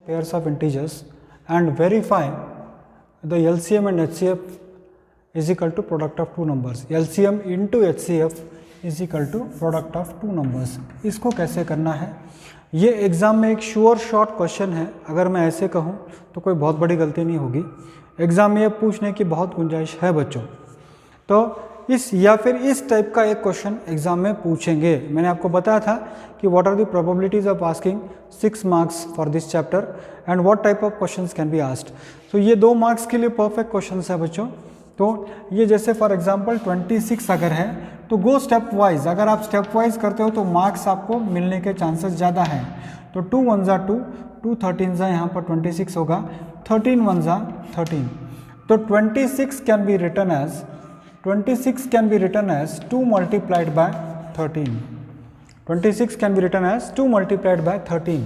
pairs of integers and verify the LCM and HCF is equal to product of two numbers. LCM into HCF is equal to product of two numbers. इसको कैसे करना है? ये exam में एक sure short question है. अगर मैं ऐसे कहूँ तो कोई बहुत बड़ी गलती नहीं होगी. एग्ज़ाम में ये पूछने की बहुत गुंजाइश है बच्चों. तो इस या फिर इस टाइप का एक क्वेश्चन एग्जाम में पूछेंगे. मैंने आपको बताया था कि what are the probabilities of asking 6 marks for this chapter and what type of questions can be asked. तो ये 2 मार्क्स के लिए परफेक्ट क्वेश्चंस है बच्चों. तो ये जैसे फॉर एग्जांपल 26 अगर है तो गो स्टेप वाइज. अगर आप स्टेप वाइज करते हो तो मार्क्स आपको मिलने के चांसेस ज़्यादा हैं. तो 2 1 ज़ा 2, 2 13 ज़ा यहाँ पर 26 होगा, 13 1 ज़ा 13. तो 26 can be written as 2 multiplied by 13. 26 can be written as 2 multiplied by 13.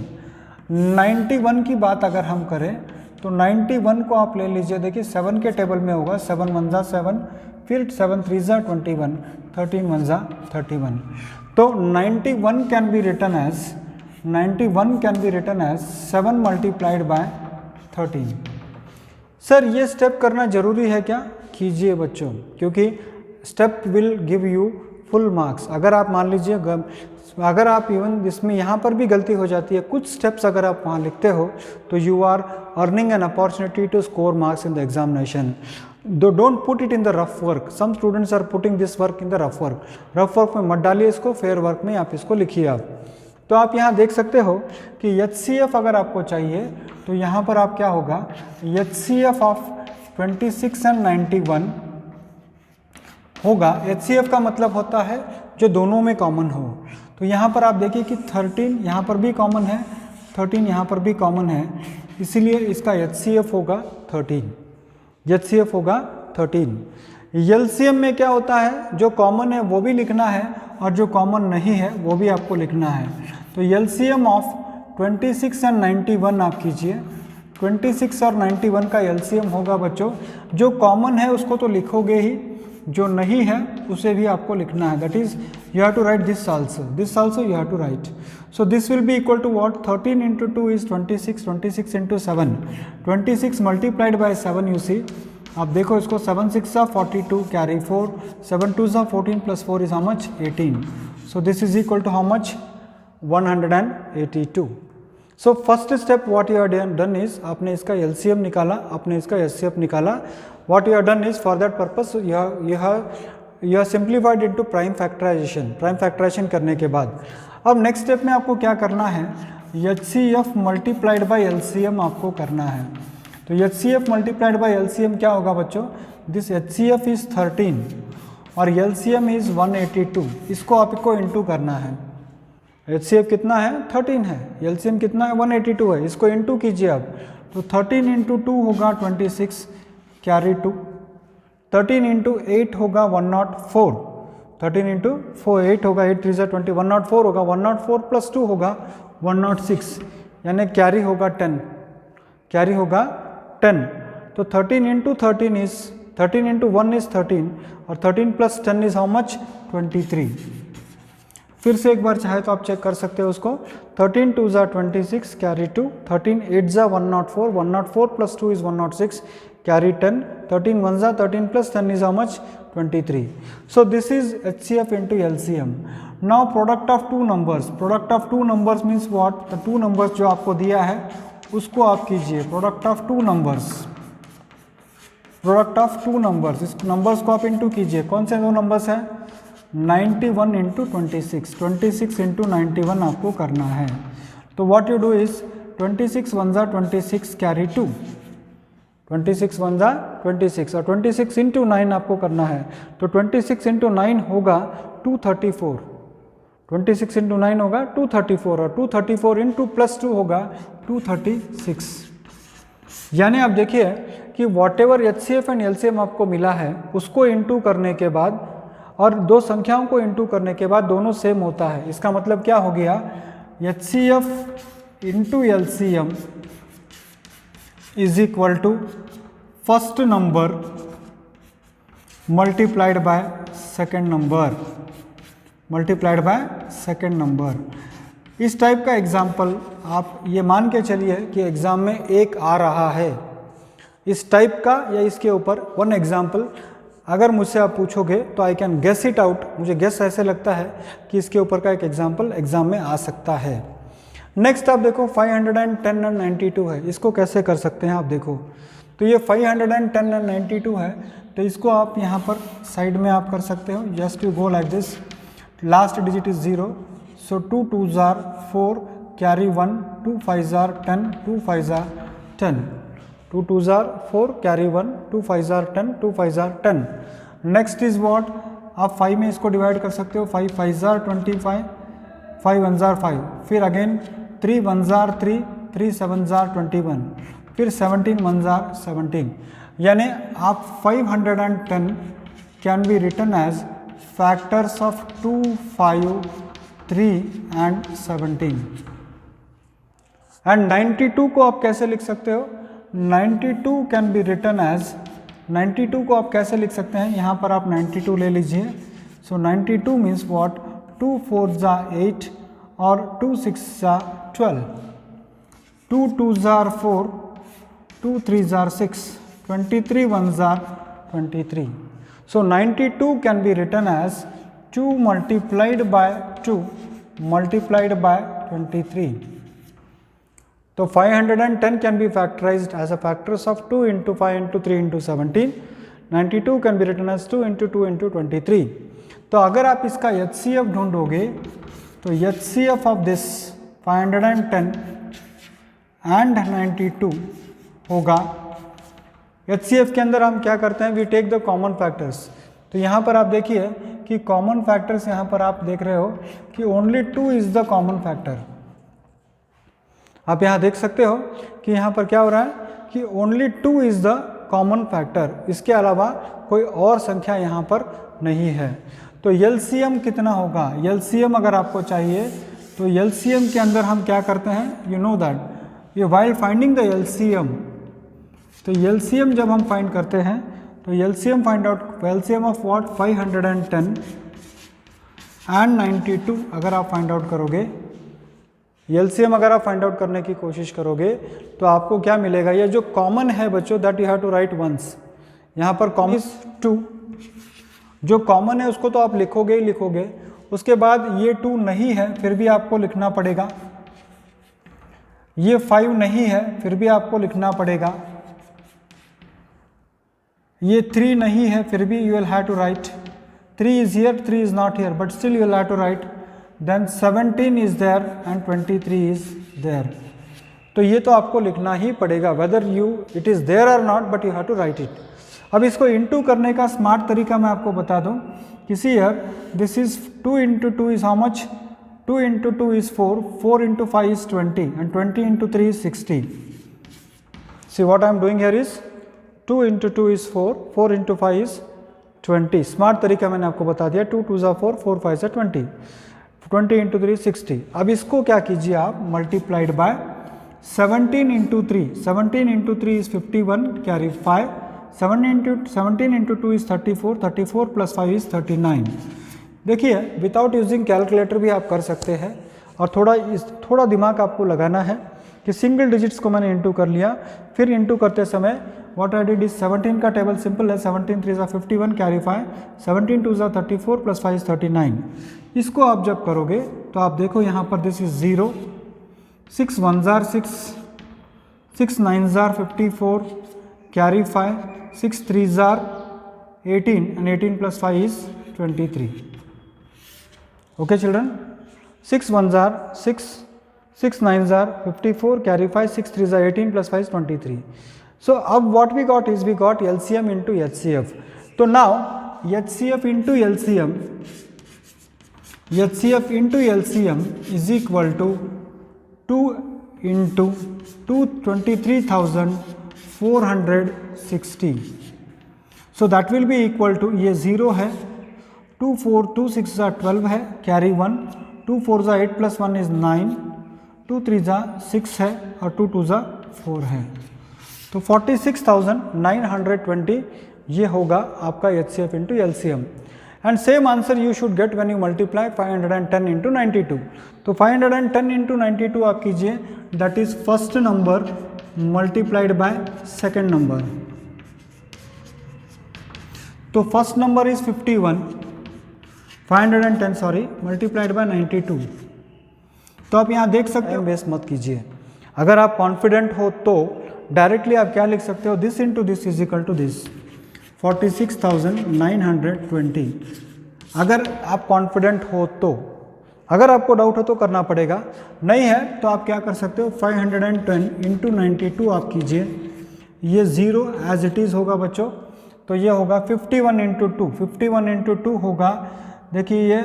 91 की बात अगर हम करें तो 91 को आप ले लीजिए. देखिए 7 के टेबल में होगा 7 1 ज़ा 7, फिर 7 3 ज़ा 21, 13 1 ज़ा 31. तो 91 can be written as 7 multiplied by 13. Sir ये स्टेप करना जरूरी है क्या? कीजिए बच्चों, क्योंकि step will give you full marks. अगर आप मान लीजिए अगर आप इवन इसमें यहाँ पर भी गलती हो जाती है, कुछ स्टेप्स अगर आप वहाँ लिखते हो तो you are earning an opportunity to score marks in the examination. Don't put it in the rough work. Some students are putting this work in the rough work. Rough work में मत डालिए इसको, फेयर वर्क में आप इसको लिखिए आप. तो आप यहाँ देख सकते हो कि HCF अगर आपको चाहिए तो यहाँ पर आप क्या होगा, HCF ऑफ 26 एंड 91 होगा. HCF का मतलब होता है जो दोनों में कॉमन हो. तो यहाँ पर आप देखिए कि 13 यहाँ पर भी कॉमन है, 13 यहाँ पर भी कॉमन है, इसीलिए इसका HCF होगा 13. HCF होगा 13. LCM में क्या होता है, जो कॉमन है वो भी लिखना है और जो कॉमन नहीं है वो भी आपको लिखना है. तो LCM ऑफ 26 एंड 91 आप कीजिए. 26 और 91 का LCM होगा बच्चों, जो कॉमन है उसको तो लिखोगे ही, जो नहीं है उसे भी आपको लिखना है. That is you have to write this also you have to write. So this will be equal to what, 13 into 2 is 26, 26 into 7, 26 multiplied by 7. You see, आप देखो इसको, 7 6 ज़ा 42 कैरी 4, 7 2 ज़ा 14 plus 4 is how much, 18. So this is equal to how much, 182. So first step what you are done is, आपने इसका LCM निकाला, आपने इसका HCF निकाला. What you are done is for that purpose you have simplified into prime factorisation. Prime factorisation करने के बाद अब नेक्स्ट स्टेप में आपको क्या करना है, HCF मल्टीप्लाइड बाय LCM आपको करना है. तो HCF मल्टीप्लाइड बाय LCM क्या होगा बच्चों, दिस HCF इज 13 और LCM इज 182. इसको आपको इंटू करना है. HCF कितना है, 13 है, LCM कितना है, 182 है. इसको इंटू कीजिए आप. तो 13 इंटू 2 होगा 26 कैरी 2, 13 इंटू 8 होगा 104, 13 इंटू 4 8 होगा, 8 3 ज़ा 20, 104 होगा, 104 प्लस 2 होगा 106, यानी कैरी होगा 10, कैरी होगा 10. तो 13 इंटू 13 इज 13 इंटू 1 इज 13 और 13 प्लस 10 इज हाउ मच, 23. फिर से एक बार चाहे तो आप चेक कर सकते हो उसको. 13 2 ज़ा 26 कैरी 2, 13 8 ज़ा 104, 104 प्लस 2 इज 106 कैरी 10, 13 1 ज़ा 13 plus 10 is how much, 23. So this is HCF into LCM. Now product of two numbers. Product of two numbers means what, the two numbers जो आपको दिया है उसको आप कीजिए. Product of two numbers, product of two numbers, इस numbers को आप इंटू कीजिए. कौन से दो नंबर्स हैं, 91 इंटू 26, 26 इंटू 91 आपको करना है. तो व्हाट यू डू इज 26 1 ज़ा 26 कैरी 2, 26 1 ज़ा 26 और 26 इंटू 9 आपको करना है. तो 26 इंटू 9 होगा 234, 26 इंटू 9 होगा 234 और 234 इंटू प्लस 2 होगा 236. यानी आप देखिए कि what ever HCF and LCM आपको मिला है उसको इंटू करने के बाद और दो संख्याओं को इंटू करने के बाद दोनों सेम होता है. इसका मतलब क्या हो गया, HCF into LCM is equal to first number multiplied by second number, multiplied by second number. इस टाइप का एग्जाम्पल आप ये मान के चलिए कि एग्ज़ाम में एक आ रहा है इस टाइप का या इसके ऊपर वन एग्जाम्पल अगर मुझसे आप पूछोगे तो I can guess it out, मुझे गेस ऐसे लगता है कि इसके ऊपर का एक एग्जाम्पल एग्जाम में आ सकता है। नेक्स्ट आप देखो 510 और 92 है, इसको कैसे कर सकते हैं आप देखो। तो ये 510 और 92 है, तो इसको आप यहाँ पर साइड में आप कर सकते हो, just you go like this, last digit is 0, so 2 2s are 4, carry 1, 2 5s are 10, 2 5s are 10, 2 2s are 4, carry 1, 2 5s are 10, 2 5s are 10। Next is what, आप 5 में इसको डिवाइड कर सकते हो, 5 5s are 25, 5 1s are 5, फिर again 3 1s are 3, 3 7s are 21, फिर 17 1s are 17, यानी आप 510 can be written as factors of 2, 5, 3 and 17। And 92 को आप कैसे लिख सकते हो, 92 कैन बी रिटन एज, 92 को आप कैसे लिख सकते हैं, यहाँ पर आप 92 ले लीजिए। सो 92 मीन्स व्हाट, 2 4s are 8 और 2 6s are 12, 2 2s are 4, 2 3s are 6, 23 1s are 23। So 92 can be written as 2 multiplied by 2 multiplied by 23. So 510 can be factorized as a factors of 2 into 5 into 3 into 17. 92 can be written as 2 into 2 into 23. तो अगर आप इसका HCF ढूंढोगे तो HCF of this 510 and 92 होगा। HCF के अंदर हम क्या करते हैं, we take the common factors. तो यहाँ पर आप देखिए कि कॉमन फैक्टर्स यहाँ पर आप देख रहे हो कि only 2 is the common factor. आप यहाँ देख सकते हो कि यहाँ पर क्या हो रहा है कि only 2 is the common factor, इसके अलावा कोई और संख्या यहाँ पर नहीं है। तो LCM कितना होगा, LCM अगर आपको चाहिए तो LCM के अंदर हम क्या करते हैं, यू नो दैट ये वाइल फाइंडिंग द LCM, तो LCM जब हम फाइंड करते हैं तो LCM find out, LCM of what, 510 and 92 अगर आप फाइंड आउट करोगे, LCM अगर आप फाइंड आउट करने की कोशिश करोगे तो आपको क्या मिलेगा, ये जो कॉमन है बच्चों that you have to write once, यहाँ पर कॉमन इज 2, जो कॉमन है उसको तो आप लिखोगे ही लिखोगे, उसके बाद ये 2 नहीं है फिर भी आपको लिखना पड़ेगा, ये 5 नहीं है फिर भी आपको लिखना पड़ेगा, ये 3 नहीं है फिर भी you will have to write, 3 is here, 3 is not here but still you will have to write, then 17 is there and 23 is there. तो ये तो आपको लिखना ही पड़ेगा whether you it is there और not, but you have to write it. अब इसको इनटू करने का स्मार्ट तरीका मैं आपको बता दूं, किसी here this is 2 into 2 is how much, 2 into 2 is 4, 4 into 5 is 20 and 20 into 3 is 60. See what I am doing here is 2 into 2 is 4, 4 into 5 is 20। Smart तरीका मैंने आपको बता दिया, 2 2s are 4, 4 5s are 20, 20 into 3 60। अब इसको क्या कीजिए आप, multiplied by 17 into 3, 17 into 3 is 51, carry 5, 17 into 2 is 34, 34 plus 5 is 39। देखिए विदाउट यूजिंग कैलकुलेटर भी आप कर सकते हैं, और थोड़ा दिमाग आपको लगाना है कि सिंगल डिजिट्स को मैंने इंटू कर लिया, फिर इंटू करते समय व्हाट आई डिड इज 17 का टेबल सिंपल है, 17 3s are 51 carry 5, 17 2s are 34 plus 5 is 39। इसको आप जब करोगे तो आप देखो यहाँ पर this is 0, 6 1s are 6, 6 9s are 54 carry 5, 6 3s are 18 and 18 plus 5 is 23। Okay children, 6 1s are 6, 6 9s are 54 carry 5, 6 3s are 18 plus 5 is 23। So अब what we got is we got LCM into HCF। तो now HCF into LCM, HCF into LCM is equal to 2 into 23,460। So that will be equal to, ये 0 है, 2 4 2 6 12 है, carry 1, 2 4 8 plus 1 is 9, 2 3 6 है और 2 2 4 है। तो 46,920 ये होगा आपका HCF into LCM। And same answer you should get when you multiply 510 into 92। तो 510 इंटू 92 आप कीजिए, that is first number multiplied by second number. तो first number is 51, 510 sorry multiplied by 92। तो आप यहाँ देख सकते हो, बेस मत कीजिए। अगर आप कॉन्फिडेंट हो तो डायरेक्टली आप क्या लिख सकते हो, this into this is equal to this 46,920। अगर आप कॉन्फिडेंट हो तो, अगर आपको डाउट हो तो करना पड़ेगा, नहीं है तो आप क्या कर सकते हो, 510 इंटू 92 आप कीजिए, ये 0 एज इट इज़ होगा बच्चों। तो ये होगा 51 इंटू 2, 51 इंटू 2 होगा, देखिए ये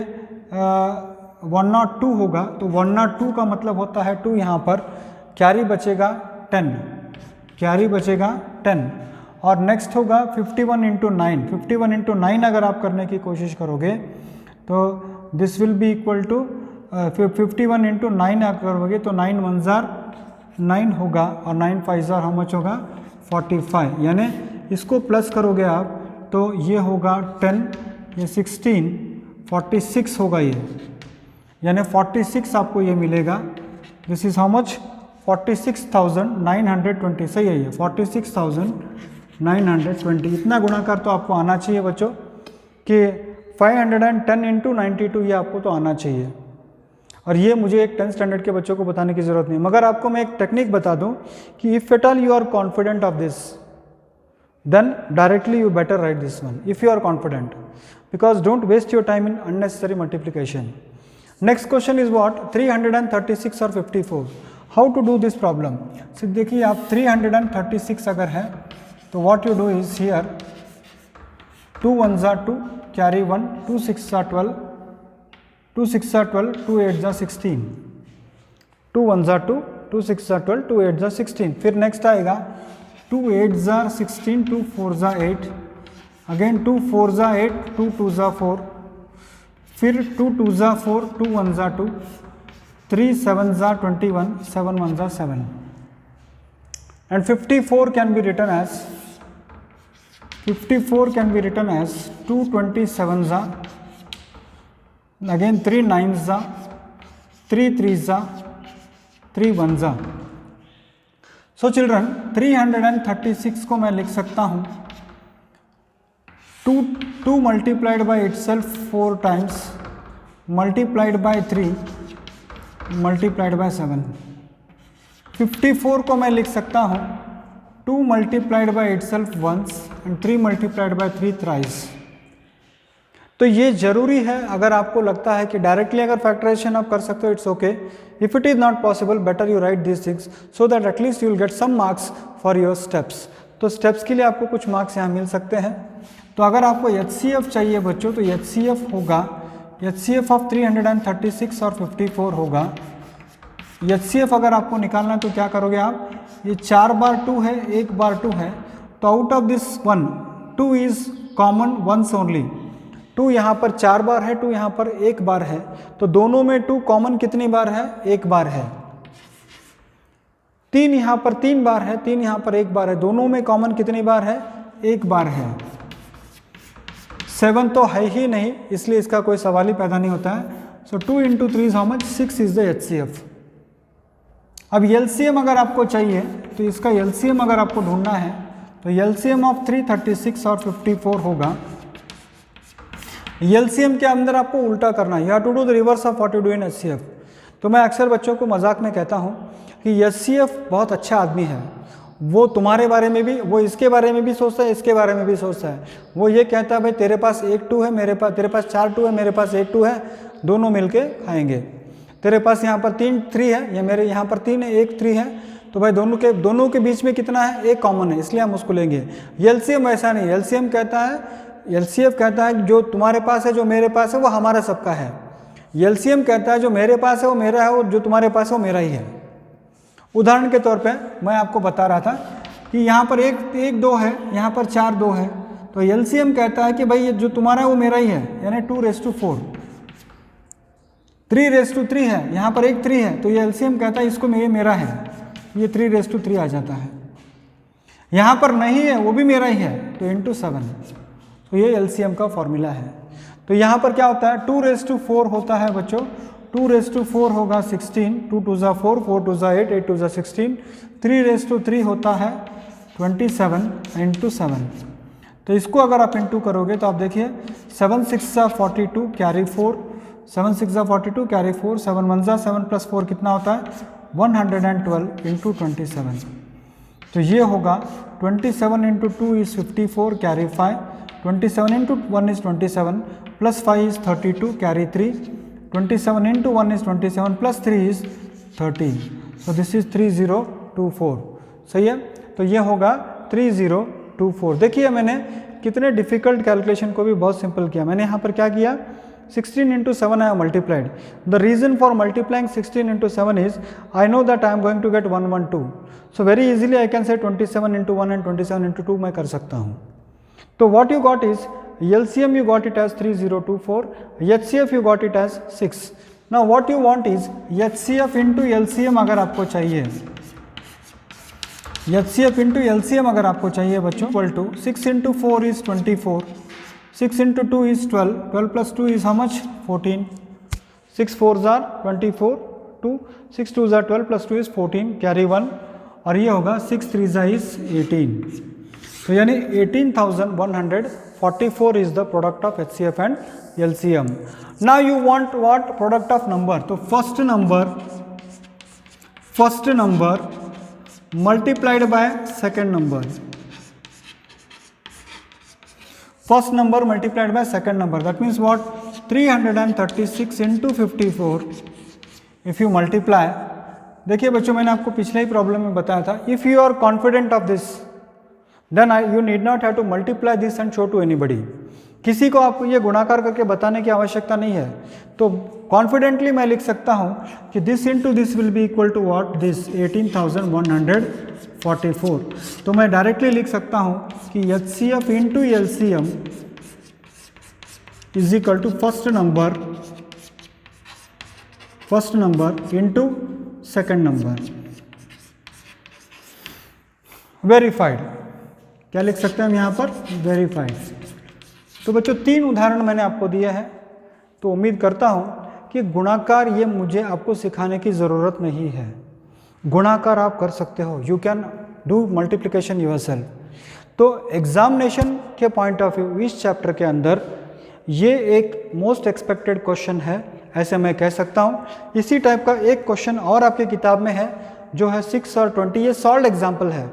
102 होगा। तो 102 का मतलब होता है 2, यहाँ पर कैरी बचेगा 10, कैरी बचेगा 10। और नेक्स्ट होगा 51 इंटू 9, 51 इंटू 9 अगर आप करने की कोशिश करोगे तो this will be equal to 51 into 9 आप करोगे तो 9 1 जार 9 होगा और 9 5 जार हाउ मच होगा 45, यानी इसको प्लस करोगे आप तो ये होगा 10, ये 16, 46 होगा ये, यानी 46 आपको ये मिलेगा। दिस इज हाउ मच 46,920, सही है ये 46,920। इतना गुणाकार तो आपको आना चाहिए बच्चों कि 510 इंटू 92 ये आपको तो आना चाहिए। और ये मुझे एक 10th स्टैंडर्ड के बच्चों को बताने की ज़रूरत नहीं, मगर आपको मैं एक टेक्निक बता दूं कि if at all you are confident of this then directly you better write this one if you are confident, because don't waste your time in unnecessary multiplication. Next question is what 336 और 54। How to do this problem. सिर्फ देखिए आप 336 अगर है तो what you do is here 2 1 जार 2 carry 1, 2 6 जार 12, 2 6 जार 12, 2 8 जार 16, 2 1 जार 2, 2 6 जार 12, 2 8 जार 16। फिर नेक्स्ट आएगा 2 8 jar 16, 2 4 jar 8, again 2 4 jar 8, 2 2 jar 4, फिर 2 2 जार 4, 2 1 जार 2, 3 7 jar 21, 7 1 jar 7, and 54 can be written as 227 jar, again 3 9 jar, 3 3 jar, 3 1 jar. So children 336 को मैं लिख सकता हूँ 2 multiplied by itself 4 times multiplied by 3 multiplied by 7। 54 को मैं लिख सकता हूँ 2 multiplied by itself once and 3 multiplied by 3 thrice. तो ये जरूरी है, अगर आपको लगता है कि डायरेक्टली अगर फैक्टराइजेशन आप कर सकते हो it's okay, if it is not possible better you write this things so that at least you will get some marks for your steps. तो स्टेप्स के लिए आपको कुछ मार्क्स यहाँ मिल सकते हैं। तो अगर आपको HCF चाहिए बच्चों तो HCF होगा, HCF ऑफ 336 और 54 होगा। HCF अगर आपको निकालना है तो क्या करोगे आप, ये 4 बार 2 है, 1 बार 2 है, तो out of this 1 2 is common once only. 2 यहाँ पर 4 बार है, 2 यहाँ पर 1 बार है, तो दोनों में 2 कॉमन कितनी बार है, 1 बार है। 3 यहाँ पर 3 बार है, 3 यहाँ पर 1 बार है, दोनों में कॉमन कितनी बार है, 1 बार है। 7 तो है ही नहीं, इसलिए इसका कोई सवाल ही पैदा नहीं होता है। सो 2 into 3 is how much, 6 is the HCF। अब LCM अगर आपको चाहिए तो इसका LCM अगर आपको ढूंढना है तो LCM ऑफ 336 और 54 होगा। LCM के अंदर आपको उल्टा करना है, you have to do the reverse of what you do in HCF। तो मैं अक्सर बच्चों को मजाक में कहता हूँ कि HCF बहुत अच्छा आदमी है, वो तुम्हारे बारे में भी, वो इसके बारे में भी सोचता है, इसके बारे में भी सोचता है। वो ये कहता है भाई तेरे पास 1 2 है, मेरे पास, तेरे पास 4 2 है, मेरे पास 1 2 है, दोनों मिलके खाएंगे। तेरे पास यहाँ पर 3 3 है, या मेरे यहाँ पर 3 है, 1 3 है, तो भाई दोनों के बीच में कितना है, 1 कॉमन है, इसलिए हम उसको लेंगे। LCM ऐसा नहीं, LCM कहता है, LCF कहता है जो तुम्हारे पास है, जो मेरे पास है, वो हमारा सबका है। LCM कहता है जो मेरे पास है वो मेरा है, और जो तुम्हारे पास है वो मेरा ही है। उदाहरण के तौर पे मैं आपको बता रहा था कि यहाँ पर 1 2 है, यहाँ पर 4 2 है, तो LCM कहता है कि भाई ये जो तुम्हारा है वो मेरा ही है, यानी 2:4। 3:3 है, यहाँ पर 1 3 है, तो ये LCM कहता है इसको ये मेरा है, ये 3:3 आ जाता है। यहाँ पर नहीं है, वो भी मेरा ही है, तो × 7, तो ये LCM का फॉर्मूला है। तो यहाँ पर क्या होता है 2⁴ होता है बच्चों, 2⁴ होगा 16, 2 2 ज़ा 4, 4 2 ज़ा 8, 8 2 ज़ा 16, 3⁻³ होता है 27 × 7। तो इसको अगर आप इंटू करोगे तो आप देखिए 7 6 ज़ा 42 कैरी 4, 7 6 ज़ा 42 कैरी 4, 7 1 ज़ा 7 + 4 कितना होता है 112 × 27। तो ये होगा 27 × 2 is 54 carry 5, 27 × 1 is 27 + 5 is 32 carry 3, 27 × 1 is 27 + 3 is 13। So this is 3024। सही है, तो ये होगा 3024। देखिए मैंने कितने डिफिकल्ट कैलकुलेशन को भी बहुत सिंपल किया। मैंने यहाँ पर क्या किया 16 × 7 I have multiplied. The reason for multiplying 16 × 7 is I know that I am going to get 112. So very easily I can say 27 × 1 and 27 × 2 मैं कर सकता हूँ। तो what you got is LCM you got it as 3024, HCF you got it as 6. Now what you want is HCF into LCM अगर आपको चाहिए, HCF into LCM अगर आपको चाहिए बच्चों, equal to 6 × 4 is 24, 6 × 2 is 12, 12 + 2 is how much 14, 6 4s are 24, 2 6 2s are 12 + 2 is 14 carry 1, और ये होगा 6 3s is 18। तो यानी 18,144 is the product of HCF and LCM. Now you want what? Product of number. तो first number multiplied by second number. First number multiplied by second number. That means what? 336 × 54. If you multiply, देखिए बच्चों मैंने आपको पिछले ही problem में बताया था, if you are confident of this then you need not have to multiply this and show to anybody. किसी को आपको ये गुणाकार करके बताने की आवश्यकता नहीं है। तो कॉन्फिडेंटली मैं लिख सकता हूँ कि this into this will be equal to what, this 18,144। तो मैं डायरेक्टली लिख सकता हूँ कि HCF into LCM is equal to first number into second number verified. क्या लिख सकते हैं हम यहाँ पर, वेरीफाइड। तो बच्चों 3 उदाहरण मैंने आपको दिए हैं। तो उम्मीद करता हूँ कि गुणाकार ये मुझे आपको सिखाने की ज़रूरत नहीं है, गुणाकार आप कर सकते हो, you can do multiplication yourself. तो एग्जामिनेशन के पॉइंट ऑफ व्यू इस चैप्टर के अंदर ये एक मोस्ट एक्सपेक्टेड क्वेश्चन है, ऐसे मैं कह सकता हूँ। इसी टाइप का एक क्वेश्चन और आपके किताब में है जो है 6 और 20, ये सॉल्व्ड एग्जाम्पल है।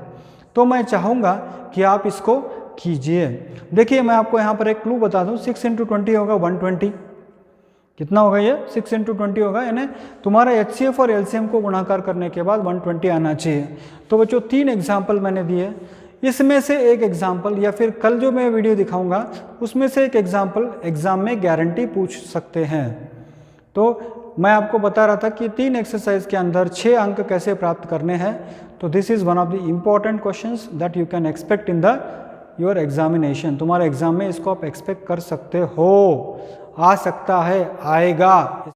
तो मैं चाहूँगा कि आप इसको कीजिए। देखिए मैं आपको यहाँ पर एक क्लू बता दूँ, 6 × 20 होगा 120। कितना होगा ये, 6 × 20 होगा, यानी तुम्हारा HCF और LCM को गुणाकार करने के बाद 120 आना चाहिए। तो बच्चों 3 एग्जाम्पल मैंने दिए, इसमें से एक एग्जाम्पल या फिर कल जो मैं वीडियो दिखाऊंगा उसमें से एक एग्जाम्पल एग्जाम में गारंटी पूछ सकते हैं। तो मैं आपको बता रहा था कि 3 एक्सरसाइज के अंदर 6 अंक कैसे प्राप्त करने हैं। तो this is one of the important questions that you can expect in the your examination. तुम्हारे एग्जाम में इसको आप एक्सपेक्ट कर सकते हो, आ सकता है, आएगा।